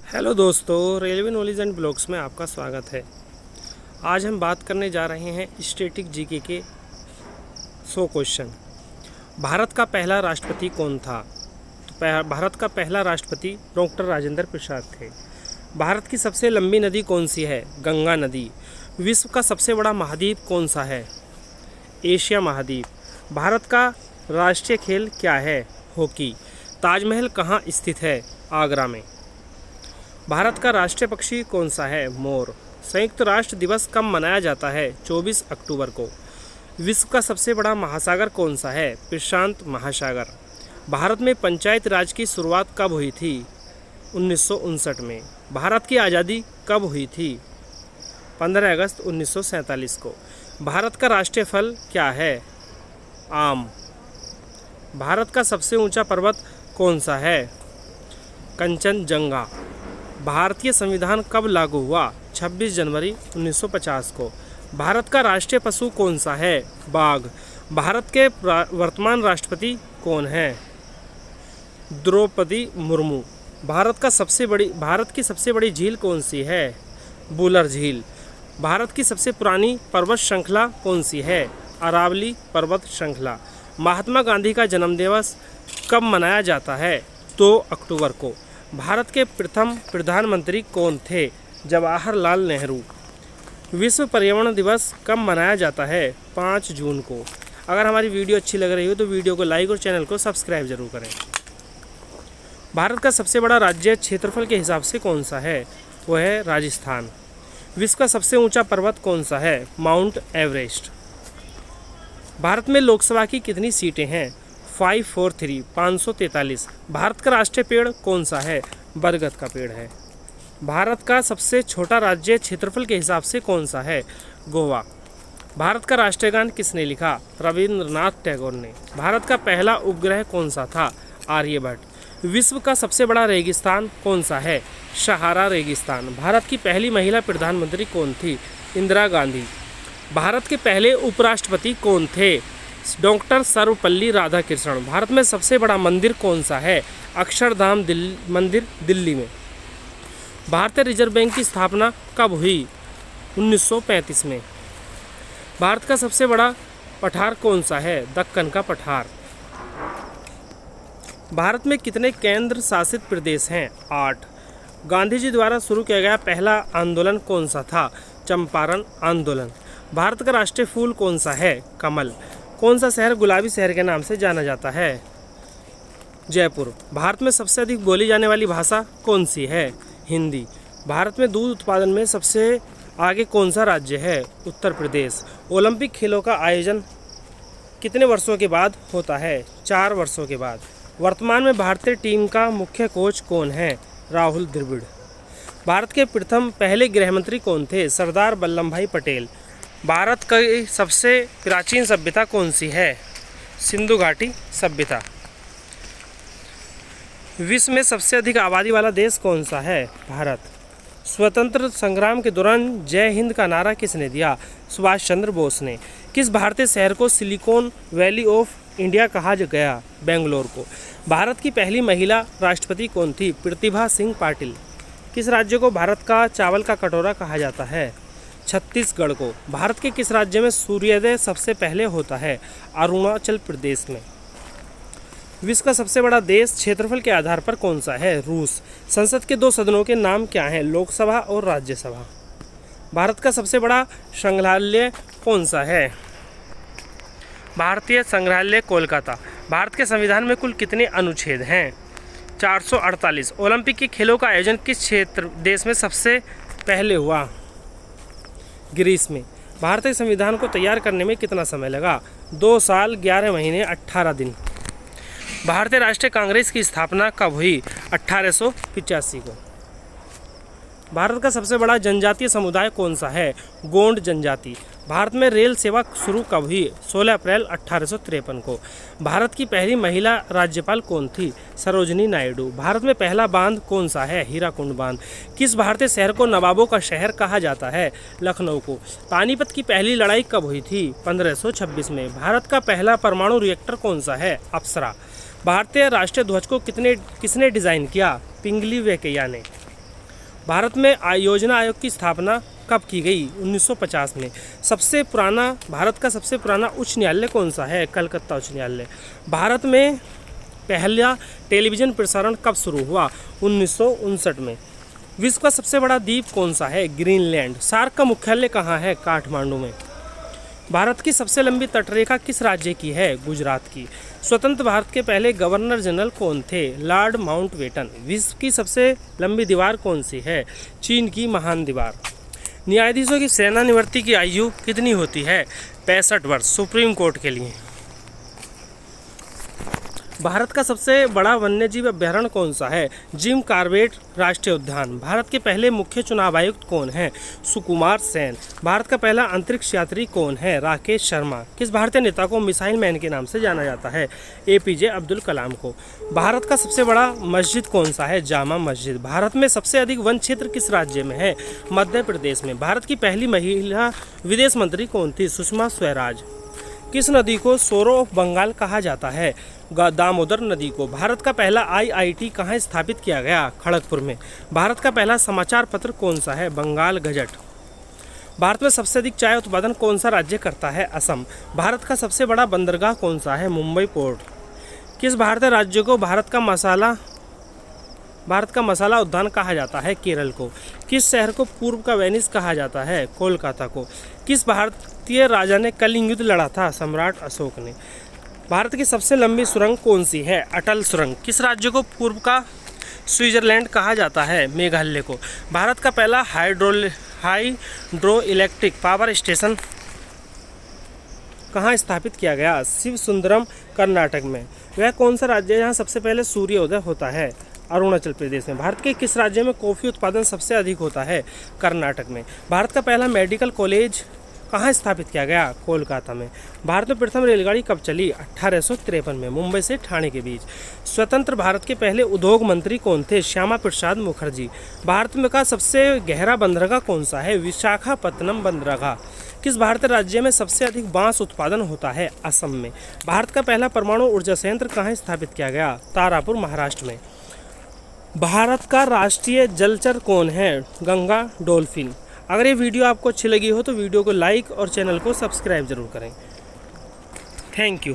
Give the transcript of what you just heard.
Hello दोस्तों, railway knowledge and blogs में आपका स्वागत है। आज हम बात करने जा रहे हैं स्टैटिक जीके के 100 क्वेश्चन। भारत का पहला राष्ट्रपति कौन था? तो भारत का पहला राष्ट्रपति डॉक्टर राजेंद्र प्रसाद थे। भारत की सबसे लंबी नदी कौन सी है? गंगा नदी। विश्व का सबसे बड़ा महाद्वीप कौन सा है? एशिया महाद्वीप। भारत का राष्ट्रीय खेल क्या है? हॉकी। ताजमहल कहाँ स्थित है? आगरा में। भारत का राष्ट्रीय पक्षी कौन सा है? मोर। संयुक्त राष्ट्र दिवस कब मनाया जाता है? 24 अक्टूबर को। विश्व का सबसे बड़ा महासागर कौन सा है? प्रशांत महासागर। भारत में पंचायत राज की शुरुआत कब हुई थी? 1959 में। भारत की आज़ादी कब हुई थी? 15 अगस्त 1947 को। भारत का राष्ट्रीय फल क्या है? आम। भारत का सबसे ऊंचा पर्वत कौन सा है? कंचनजंगा। भारतीय संविधान कब लागू हुआ? 26 जनवरी 1950 को। भारत का राष्ट्रीय पशु कौन सा है? बाघ। भारत के वर्तमान राष्ट्रपति कौन हैं? द्रौपदी मुर्मू। भारत की सबसे बड़ी झील कौन सी है? बुलर झील। भारत की सबसे पुरानी पर्वत श्रृंखला कौन सी है? अरावली पर्वत श्रृंखला। महात्मा गांधी का जन्मदिवस कब मनाया जाता है? 2 अक्टूबर को। भारत के प्रथम प्रधानमंत्री कौन थे? जवाहरलाल नेहरू। विश्व पर्यावरण दिवस कब मनाया जाता है? 5 जून को। अगर हमारी वीडियो अच्छी लग रही हो तो वीडियो को लाइक और चैनल को सब्सक्राइब जरूर करें। भारत का सबसे बड़ा राज्य क्षेत्रफल के हिसाब से कौन सा है? वह है राजस्थान। विश्व का सबसे ऊंचा पर्वत कौन सा है? Mount Everest. भारत में लोकसभा की कितनी सीटें हैं? 543 543। भारत का राष्ट्रीय पेड़ कौन सा है? बरगद का पेड़ है। भारत का सबसे छोटा राज्य क्षेत्रफल के हिसाब से कौन सा है? गोवा। भारत का राष्ट्रीय गान किसने लिखा? रविंद्रनाथ टैगोर ने। भारत का पहला उपग्रह कौन सा था? आर्यभट्ट। विश्व का सबसे बड़ा रेगिस्तान कौन सा है? सहारा रेगिस्तान। भारत की पहली महिला प्रधानमंत्री कौन थी? इंदिरा गांधी। भारत के पहले उपराष्ट्रपति कौन थे? डॉक्टर सर्वपल्ली राधाकृष्णन। भारत में सबसे बड़ा मंदिर कौन सा है? अक्षरधाम मंदिर दिल्ली में। भारतीय रिजर्व बैंक की स्थापना कब हुई? 1935 में। भारत का सबसे बड़ा पठार कौन सा है? दक्कन का पठार। भारत में कितने केंद्र शासित प्रदेश हैं? 8। गांधी जी द्वारा शुरू किया गया पहला आंदोलन कौन सा था? चंपारण आंदोलन। भारत का राष्ट्रीय फूल कौन सा है? कमल। कौन सा शहर गुलाबी शहर के नाम से जाना जाता है? जयपुर। भारत में सबसे अधिक बोली जाने वाली भाषा कौन सी है? हिंदी। भारत में दूध उत्पादन में सबसे आगे कौन सा राज्य है? उत्तर प्रदेश। ओलंपिक खेलों का आयोजन कितने वर्षों के बाद होता है? 4 वर्षों के बाद। वर्तमान में भारतीय टीम का मुख्य कोच कौन है? राहुल द्रविड़। भारत के पहले गृहमंत्री कौन थे? सरदार वल्लभ भाई पटेल। भारत की सबसे प्राचीन सभ्यता कौन सी है? सिंधु घाटी सभ्यता। विश्व में सबसे अधिक आबादी वाला देश कौन सा है? भारत। स्वतंत्र संग्राम के दौरान जय हिंद का नारा किसने दिया? सुभाष चंद्र बोस ने। किस भारतीय शहर को सिलिकॉन वैली ऑफ इंडिया कहा गया? बेंगलोर को। भारत की पहली महिला राष्ट्रपति कौन थी? प्रतिभा सिंह पाटिल। किस राज्य को भारत का चावल का कटोरा कहा जाता है? छत्तीसगढ़ को। भारत के किस राज्य में सूर्योदय सबसे पहले होता है? अरुणाचल प्रदेश में। विश्व का सबसे बड़ा देश क्षेत्रफल के आधार पर कौन सा है? रूस। संसद के 2 सदनों के नाम क्या हैं? लोकसभा और राज्यसभा। भारत का सबसे बड़ा संग्रहालय कौन सा है? भारतीय संग्रहालय कोलकाता। भारत के संविधान में कुल कितने अनुच्छेद हैं? 448। ओलंपिक के खेलों का आयोजन किस देश में सबसे पहले हुआ? ग्रीस में। भारतीय संविधान को तैयार करने में कितना समय लगा? 2 साल 11 महीने 18 दिन। भारतीय राष्ट्रीय कांग्रेस की स्थापना कब हुई? 1885 को। भारत का सबसे बड़ा जनजातीय समुदाय कौन सा है? गोंड जनजाति। भारत में रेल सेवा शुरू कब हुई? 16 अप्रैल 1853 को। भारत की पहली महिला राज्यपाल कौन थी? सरोजनी नायडू। भारत में पहला बांध कौन सा है? हीराकुंड बांध। किस भारतीय शहर को नवाबों का शहर कहा जाता है? लखनऊ को। पानीपत की पहली लड़ाई कब हुई थी? 1526 में। भारत का पहला परमाणु रिएक्टर कौन सा है? अप्सरा। भारतीय राष्ट्रीय ध्वज को किसने डिज़ाइन किया? पिंगली वेंकैया ने। भारत में योजना आयोग की स्थापना कब की गई? 1950 में। भारत का सबसे पुराना उच्च न्यायालय कौन सा है? कलकत्ता उच्च न्यायालय। भारत में पहला टेलीविज़न प्रसारण कब शुरू हुआ? 1959 में। विश्व का सबसे बड़ा द्वीप कौन सा है? ग्रीनलैंड। सार्क का मुख्यालय कहाँ है? काठमांडू में। भारत की सबसे लंबी तटरेखा किस राज्य की है? गुजरात की। स्वतंत्र भारत के पहले गवर्नर जनरल कौन थे? Lord Mountbatten. विश्व की सबसे लंबी दीवार कौन सी है? चीन की महान दीवार। न्यायाधीशों की सेवानिवृत्ति की आयु कितनी होती है? 65 वर्ष सुप्रीम कोर्ट के लिए। भारत का सबसे बड़ा वन्यजीव अभ्यारण्य कौन सा है? जिम कॉर्बेट राष्ट्रीय उद्यान। भारत के पहले मुख्य चुनाव आयुक्त कौन हैं? सुकुमार सेन। भारत का पहला अंतरिक्ष यात्री कौन है? राकेश शर्मा। किस भारतीय नेता को मिसाइल मैन के नाम से जाना जाता है? APJ अब्दुल कलाम को। भारत का सबसे बड़ा मस्जिद कौन सा है? जामा मस्जिद। भारत में सबसे अधिक वन क्षेत्र किस राज्य में है? मध्य प्रदेश में। भारत की पहली महिला विदेश मंत्री कौन थी? सुषमा स्वराज। किस नदी को सोरो ऑफ बंगाल कहा जाता है? दामोदर नदी को। भारत का पहला IIT कहाँ स्थापित किया गया? खड़गपुर में। भारत का पहला समाचार पत्र कौन सा है? बंगाल गजट। भारत में सबसे अधिक चाय उत्पादन कौन सा राज्य करता है? असम। भारत का सबसे बड़ा बंदरगाह कौन सा है? मुंबई पोर्ट। किस भारतीय राज्य को भारत का मसाला उद्यान कहा जाता है? केरल को। किस शहर को पूर्व का वेनिस कहा जाता है? कोलकाता को। किस भारतीय राजा ने कलिंग युद्ध लड़ा था? सम्राट अशोक ने। भारत की सबसे लंबी सुरंग कौन सी है? अटल सुरंग। किस राज्य को पूर्व का स्विट्जरलैंड कहा जाता है? मेघालय को। भारत का पहला हाइड्रो इलेक्ट्रिक पावर स्टेशन कहाँ स्थापित किया गया? शिव सुंदरम कर्नाटक में। वह कौन सा राज्य है जहाँ सबसे पहले सूर्योदय होता है? अरुणाचल प्रदेश में। भारत के किस राज्य में कॉफ़ी उत्पादन सबसे अधिक होता है? कर्नाटक में। भारत का पहला मेडिकल कॉलेज कहाँ स्थापित किया गया? कोलकाता में। भारत में प्रथम रेलगाड़ी कब चली? 1853 में, मुंबई से ठाणे के बीच। स्वतंत्र भारत के पहले उद्योग मंत्री कौन थे? श्यामा प्रसाद मुखर्जी। भारत में का सबसे गहरा बंदरगाह कौन सा है? विशाखापत्तनम बंदरगाह। किस भारतीय राज्य में सबसे अधिक बांस उत्पादन होता है? असम में। भारत का पहला परमाणु ऊर्जा संयंत्र कहाँ स्थापित किया गया? तारापुर महाराष्ट्र में। भारत का राष्ट्रीय जलचर कौन है? गंगा डॉल्फिन। अगर ये वीडियो आपको अच्छी लगी हो तो वीडियो को लाइक और चैनल को सब्सक्राइब जरूर करें। Thank you.